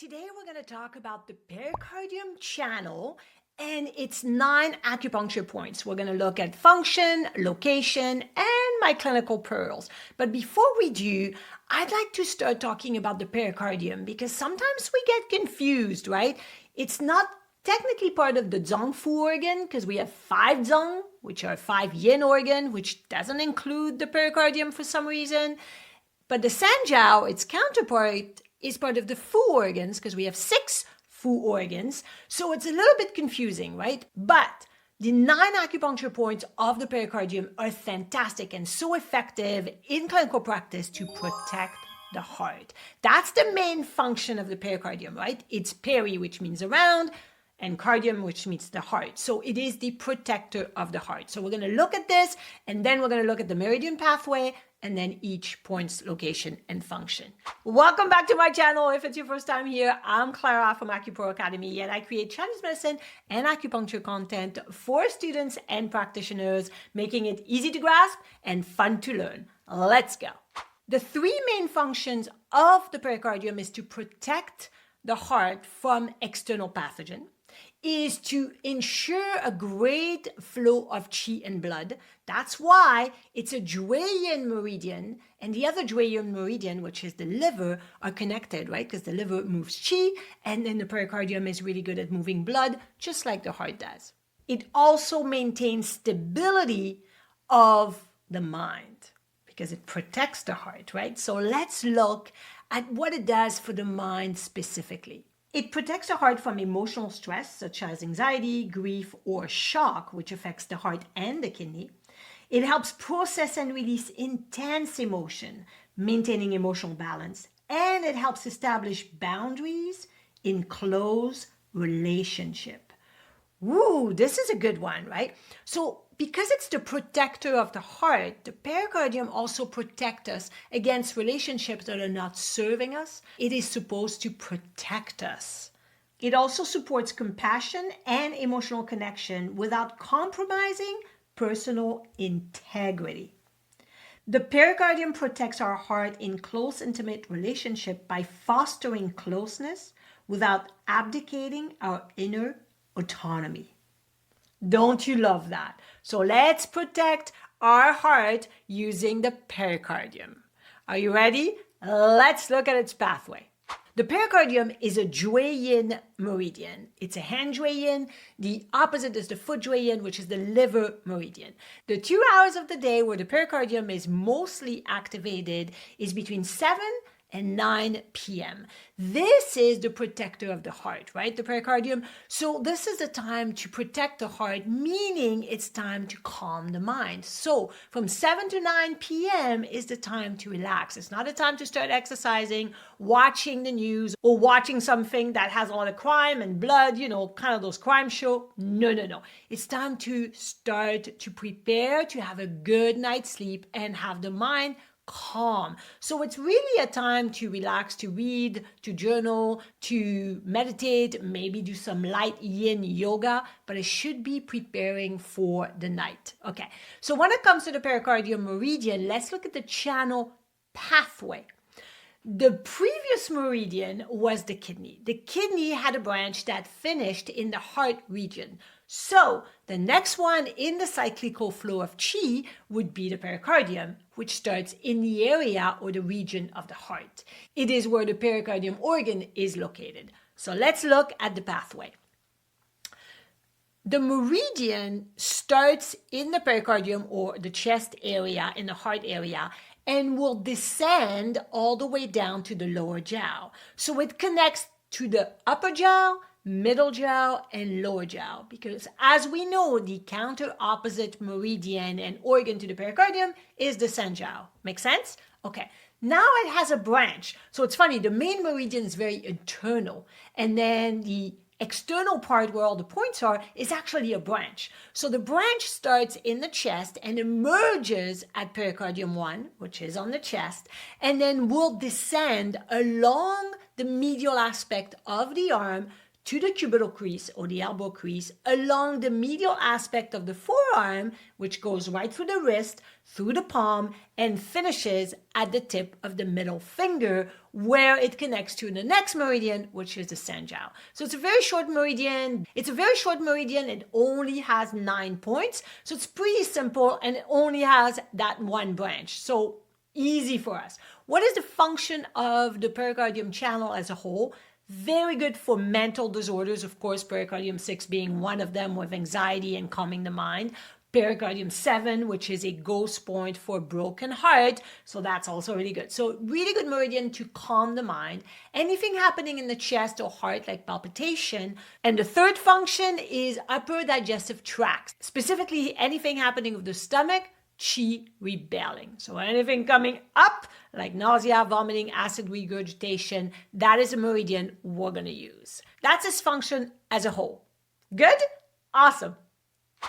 Today we're going to talk about the Pericardium Channel and its 9 acupuncture points. We're going to look at function, location, and my clinical pearls. But before we do, I'd like to start talking about the pericardium because sometimes we get confused, right? It's not technically part of the Zongfu organ because we have 5 Zong, which are 5 Yin organ, which doesn't include the pericardium for some reason. But the Sanjiao, its counterpart, is part of the Fu organs because we have 6 Fu organs. So it's a little bit confusing, right? But the 9 acupuncture points of the pericardium are fantastic and so effective in clinical practice to protect the heart. That's the main function of the pericardium, right? It's peri, which means around, and cardium, which means the heart. So it is the protector of the heart. So we're going to look at this, and then we're going to look at the meridian pathway, and then each point's location and function. Welcome back to my channel. If it's your first time here, I'm Clara from AcuPro Academy, and I create Chinese medicine and acupuncture content for students and practitioners, making it easy to grasp and fun to learn. Let's go. The 3 main functions of the pericardium is to protect the heart from external pathogen, is to ensure a great flow of qi and blood. That's why it's a Jue Yin meridian and the other Jue Yin meridian, which is the liver, are connected, right? Because the liver moves qi and then the pericardium is really good at moving blood, just like the heart does. It also maintains stability of the mind because it protects the heart, right? So let's look at what it does for the mind specifically. It protects the heart from emotional stress, such as anxiety, grief, or shock, which affects the heart and the kidney. It helps process and release intense emotion, maintaining emotional balance. And it helps establish boundaries in close relationship. Woo, this is a good one, right? So because it's the protector of the heart, the pericardium also protects us against relationships that are not serving us. It is supposed to protect us. It also supports compassion and emotional connection without compromising personal integrity. The pericardium protects our heart in close, intimate relationship by fostering closeness without abdicating our inner autonomy. Don't you love that? So let's protect our heart using the pericardium. Are you ready? Let's look at its pathway. The pericardium is a Jue Yin meridian. It's a hand Jue Yin. The opposite is the foot Jue Yin, which is the liver meridian. The 2 hours of the day where the pericardium is mostly activated is between 7 and 9 p.m. This is the protector of the heart, right? The pericardium. So this is the time to protect the heart, meaning it's time to calm the mind. So from 7 to 9 p.m. is the time to relax. It's not a time to start exercising, watching the news, or watching something that has a lot of crime and blood, kind of those crime shows. No. It's time to start to prepare to have a good night's sleep and have the mind calm. So it's really a time to relax, to read, to journal, to meditate, maybe do some light yin yoga, but it should be preparing for the night. Okay, so when it comes to the pericardium meridian, let's look at the channel pathway. The previous meridian was the kidney. The kidney had a branch that finished in the heart region. So the next one in the cyclical flow of qi would be the pericardium, which starts in the area or the region of the heart. It is where the pericardium organ is located. So let's look at the pathway. The meridian starts in the pericardium or the chest area, in the heart area, and will descend all the way down to the lower jiao. So it connects to the upper jiao, middle jiao, and lower jiao, because as we know, the counter opposite meridian and organ to the pericardium is the sanjiao. Make sense? Okay. Now it has a branch. So it's funny, the main meridian is very internal, and then the external part where all the points are is actually a branch. So the branch starts in the chest and emerges at pericardium 1, which is on the chest, and then will descend along the medial aspect of the arm to the cubital crease or the elbow crease along the medial aspect of the forearm, which goes right through the wrist, through the palm, and finishes at the tip of the middle finger where it connects to the next meridian, which is the Sanjiao. So it's a very short meridian. It only has 9 points. So it's pretty simple and it only has that one branch. So easy for us. What is the function of the pericardium channel as a whole? Very good for mental disorders, of course, pericardium 6 being one of them with anxiety and calming the mind. Pericardium 7, which is a ghost point for broken heart. So that's also really good. So really good meridian to calm the mind. Anything happening in the chest or heart like palpitation. And the third function is upper digestive tract. Specifically, anything happening with the stomach, Qi rebelling. So anything coming up like nausea, vomiting, acid regurgitation, that is a meridian we're going to use. That's its function as a whole. Good? Awesome.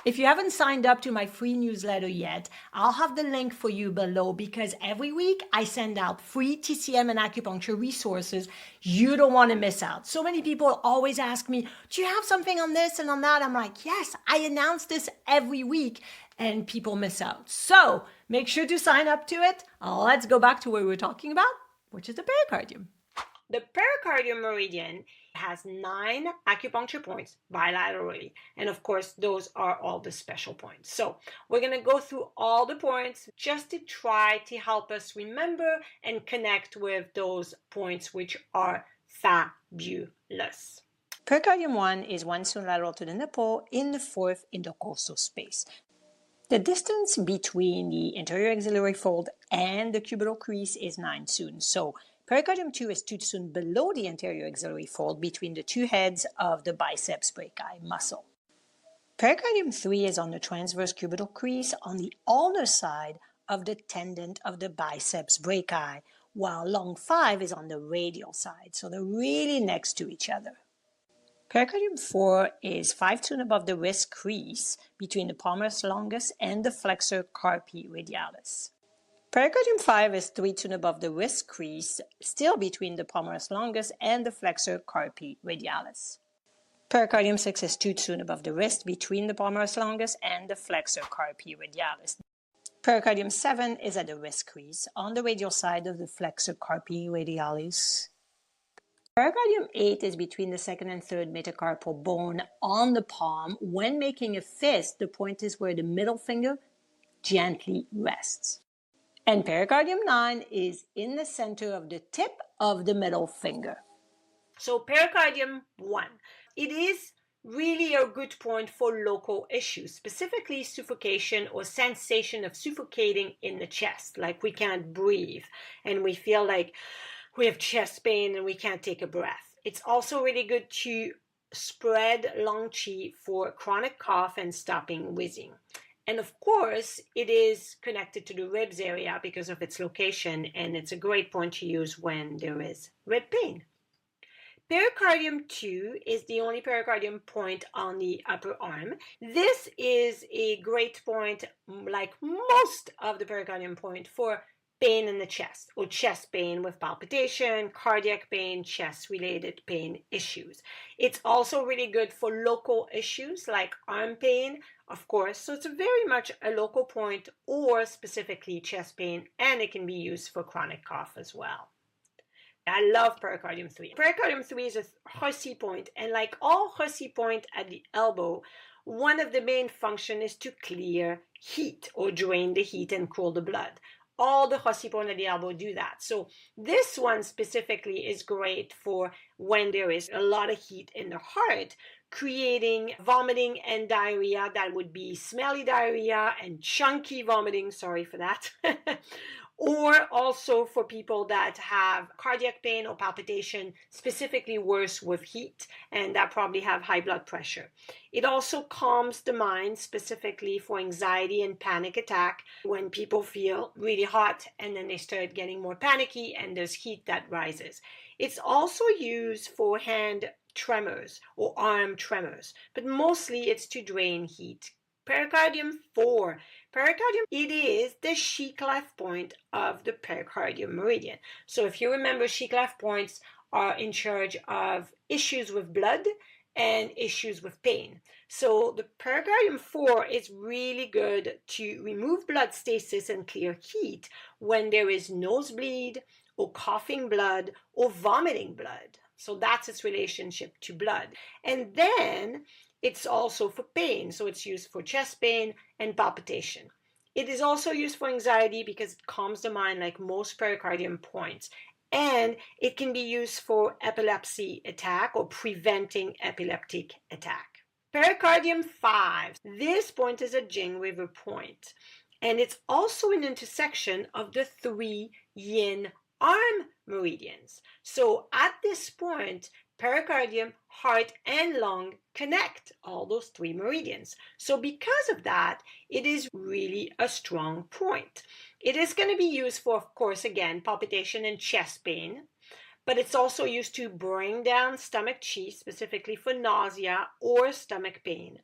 If you haven't signed up to my free newsletter yet, I'll have the link for you below because every week I send out free TCM and acupuncture resources you don't want to miss out. So many people always ask me, do you have something on this and on that? I'm like, yes, I announce this every week and people miss out. So make sure to sign up to it. Let's go back to what we were talking about, which is the pericardium. The pericardium meridian has 9 acupuncture points bilaterally. And of course, those are all the special points. So we're going to go through all the points just to try to help us remember and connect with those points which are fabulous. Pericardium 1 is 1 cun lateral to the nipple in the 4th intercostal space. The distance between the anterior axillary fold and the cubital crease is 9 cun. So pericardium 2 is 2 cun below the anterior axillary fold between the 2 heads of the biceps brachii muscle. Pericardium 3 is on the transverse cubital crease on the ulnar side of the tendon of the biceps brachii, while lung 5 is on the radial side. So they're really next to each other. Pericardium 4 is 5 cun above the wrist crease between the palmaris longus and the flexor carpi radialis. Pericardium 5 is 3 cun above the wrist crease, still between the palmaris longus and the flexor carpi radialis. Pericardium 6 is 2 cun above the wrist between the palmaris longus and the flexor carpi radialis. Pericardium 7 is at the wrist crease on the radial side of the flexor carpi radialis. Pericardium 8 is between the 2nd and 3rd metacarpal bone on the palm. When making a fist, the point is where the middle finger gently rests. And pericardium 9 is in the center of the tip of the middle finger. So pericardium 1, it is really a good point for local issues, specifically suffocation or sensation of suffocating in the chest, like we can't breathe and we feel like we have chest pain and we can't take a breath. It's also really good to spread lung qi for chronic cough and stopping wheezing. And of course, it is connected to the ribs area because of its location, and it's a great point to use when there is rib pain. Pericardium 2 is the only pericardium point on the upper arm. This is a great point, like most of the pericardium point, for pain in the chest or chest pain with palpitation, cardiac pain, chest-related pain issues. It's also really good for local issues like arm pain, of course. So it's very much a local point or specifically chest pain, and it can be used for chronic cough as well. I love pericardium 3. Pericardium 3 is a Hussey point, and like all Hussey point at the elbow, one of the main functions is to clear heat or drain the heat and cool the blood. All the Hussey point at the elbow do that. So this one specifically is great for when there is a lot of heat in the heart, creating vomiting and diarrhea. That would be smelly diarrhea and chunky vomiting. Sorry for that. Or also for people that have cardiac pain or palpitation, specifically worse with heat, and that probably have high blood pressure. It also calms the mind, specifically for anxiety and panic attack, when people feel really hot and then they start getting more panicky and there's heat that rises. It's also used for hand tremors or arm tremors, but mostly it's to drain heat. Pericardium 4. Pericardium, it is the Qi cleft point of the pericardium meridian. So if you remember, Qi cleft points are in charge of issues with blood and issues with pain. So the Pericardium 4 is really good to remove blood stasis and clear heat when there is nosebleed or coughing blood or vomiting blood. So that's its relationship to blood. And then it's also for pain. So it's used for chest pain and palpitation. It is also used for anxiety because it calms the mind like most pericardium points. And it can be used for epilepsy attack or preventing epileptic attack. Pericardium 5. This point is a Jing River point. And it's also an intersection of the 3 yin arm meridians. So at this point, pericardium, heart, and lung connect all those 3 meridians. So because of that, it is really a strong point. It is going to be used for, of course, again, palpitation and chest pain, but it's also used to bring down stomach chi, specifically for nausea or stomach pain.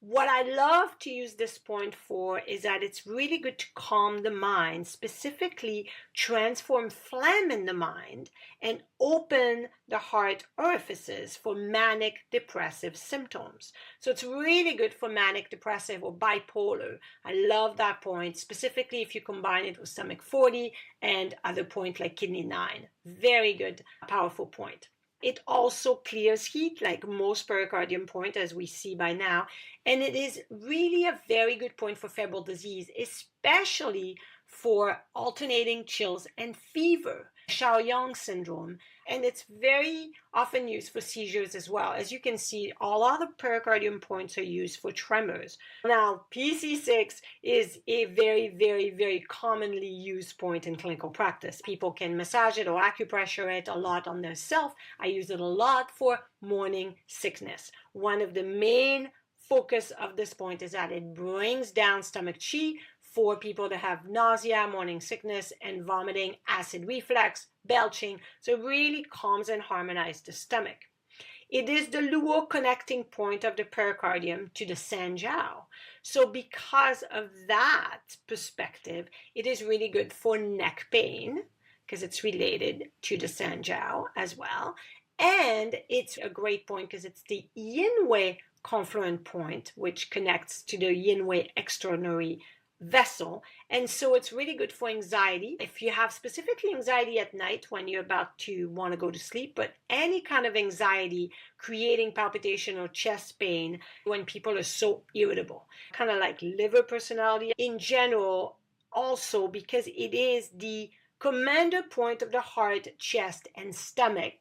What I love to use this point for is that it's really good to calm the mind, specifically transform phlegm in the mind and open the heart orifices for manic depressive symptoms. So it's really good for manic depressive or bipolar. I love that point, specifically if you combine it with stomach 40 and other point like kidney 9. Very good, powerful point. It also clears heat like most pericardium point, as we see by now. And it is really a very good point for febrile disease, especially for alternating chills and fever, Shaoyang syndrome. And it's very often used for seizures as well. As you can see, all other pericardium points are used for tremors. Now, PC6 is a very, very, very commonly used point in clinical practice. People can massage it or acupressure it a lot on their self. I use it a lot for morning sickness. One of the main focus of this point is that it brings down stomach chi for people that have nausea, morning sickness, and vomiting, acid reflux, belching. So it really calms and harmonizes the stomach. It is the luo connecting point of the pericardium to the sanjiao. So because of that perspective, it is really good for neck pain because it's related to the sanjiao as well. And it's a great point because it's the yin-wei confluent point, which connects to the yin-wei extraordinary vessel. And so it's really good for anxiety. If you have specifically anxiety at night when you're about to want to go to sleep, but any kind of anxiety creating palpitation or chest pain when people are so irritable, kind of like liver personality in general, also because it is the commander point of the heart, chest, and stomach.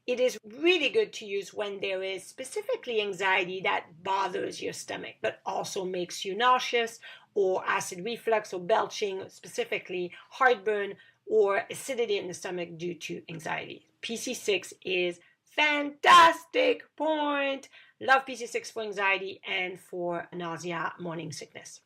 It is really good to use when there is specifically anxiety that bothers your stomach, but also makes you nauseous or acid reflux or belching, specifically heartburn or acidity in the stomach due to anxiety. PC6 is fantastic point. Love PC6 for anxiety and for nausea, morning sickness.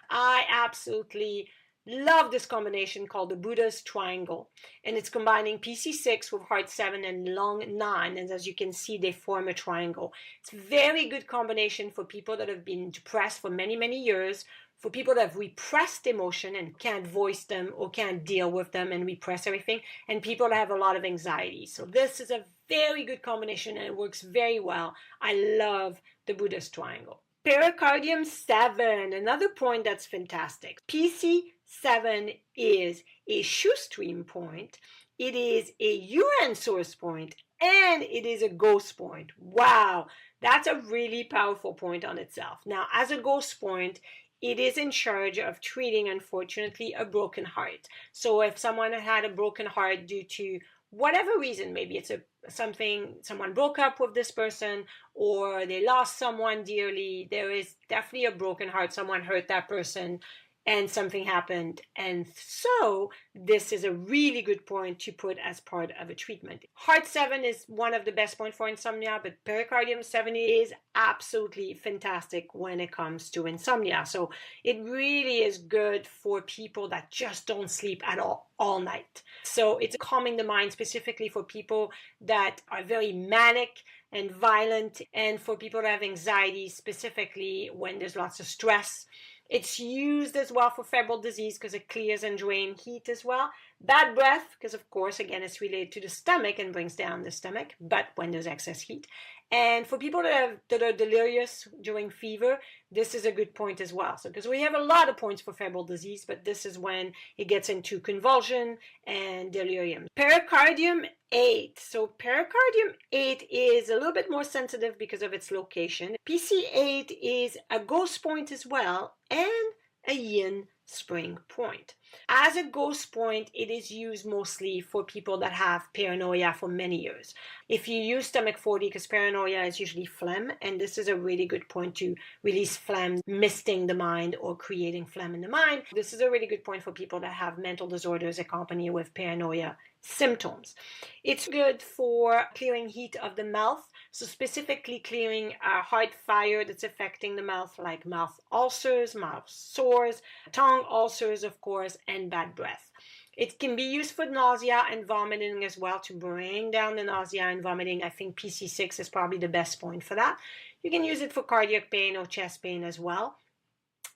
I absolutely love this combination called the Buddha's Triangle, and it's combining PC6 with Heart 7 and Lung 9, and as you can see, they form a triangle. It's a very good combination for people that have been depressed for many, many years, for people that have repressed emotion and can't voice them or can't deal with them and repress everything, and people that have a lot of anxiety. So this is a very good combination, and it works very well. I love the Buddha's Triangle. Pericardium 7, another point that's fantastic. PC7 is a shoestring point, it is a urine source point, and it is a ghost point. Wow, that's a really powerful point on itself. Now, as a ghost point, it is in charge of treating, unfortunately, a broken heart. So if someone had a broken heart due to whatever reason, maybe it's someone broke up with this person or they lost someone dearly, there is definitely a broken heart, someone hurt that person and something happened. And so this is a really good point to put as part of a treatment. Heart 7 is one of the best points for insomnia, but pericardium 7 is absolutely fantastic when it comes to insomnia. So it really is good for people that just don't sleep at all night. So it's calming the mind specifically for people that are very manic and violent, and for people that have anxiety, specifically when there's lots of stress. It's used as well for febrile disease because it clears and drains heat as well. Bad breath, because of course, again, it's related to the stomach and brings down the stomach, but when there's excess heat. And for people that are delirious during fever, this is a good point as well. So, because we have a lot of points for febrile disease, but this is when it gets into convulsion and delirium. Pericardium 8. So pericardium 8 is a little bit more sensitive because of its location. PC8 is a ghost point as well, and a yin spring point. As a ghost point, it is used mostly for people that have paranoia for many years. If you use stomach 40, because paranoia is usually phlegm, and this is a really good point to release phlegm, misting the mind or creating phlegm in the mind. This is a really good point for people that have mental disorders accompanied with paranoia symptoms. It's good for clearing heat of the mouth, so specifically clearing heart fire that's affecting the mouth, like mouth ulcers, mouth sores, tongue ulcers, of course, and bad breath. It can be used for nausea and vomiting as well, to bring down the nausea and vomiting. I think PC6 is probably the best point for that. You can use it for cardiac pain or chest pain as well.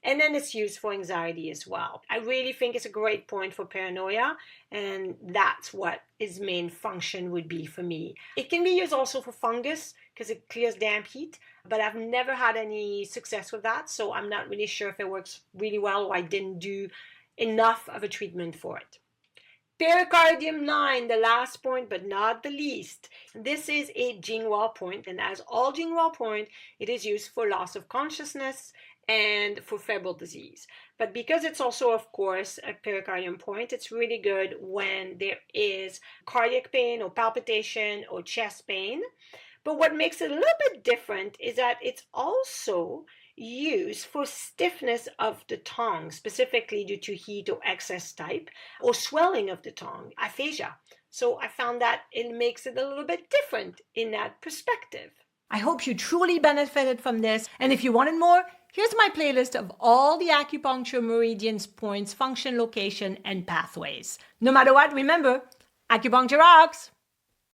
And then it's used for anxiety as well. I really think it's a great point for paranoia, and that's what its main function would be for me. It can be used also for fungus because it clears damp heat, but I've never had any success with that, so I'm not really sure if it works really well or I didn't do enough of a treatment for it. Pericardium 9, the last point but not the least. This is a Jingwa point, and as all Jingwa point, it is used for loss of consciousness and for febrile disease. But because it's also, of course, a pericardium point, it's really good when there is cardiac pain or palpitation or chest pain. But what makes it a little bit different is that it's also used for stiffness of the tongue, specifically due to heat or excess type, or swelling of the tongue, aphasia. So I found that it makes it a little bit different in that perspective. I hope you truly benefited from this. And if you wanted more, here's my playlist of all the acupuncture meridians, points, function, location, and pathways. No matter what, remember, acupuncture rocks!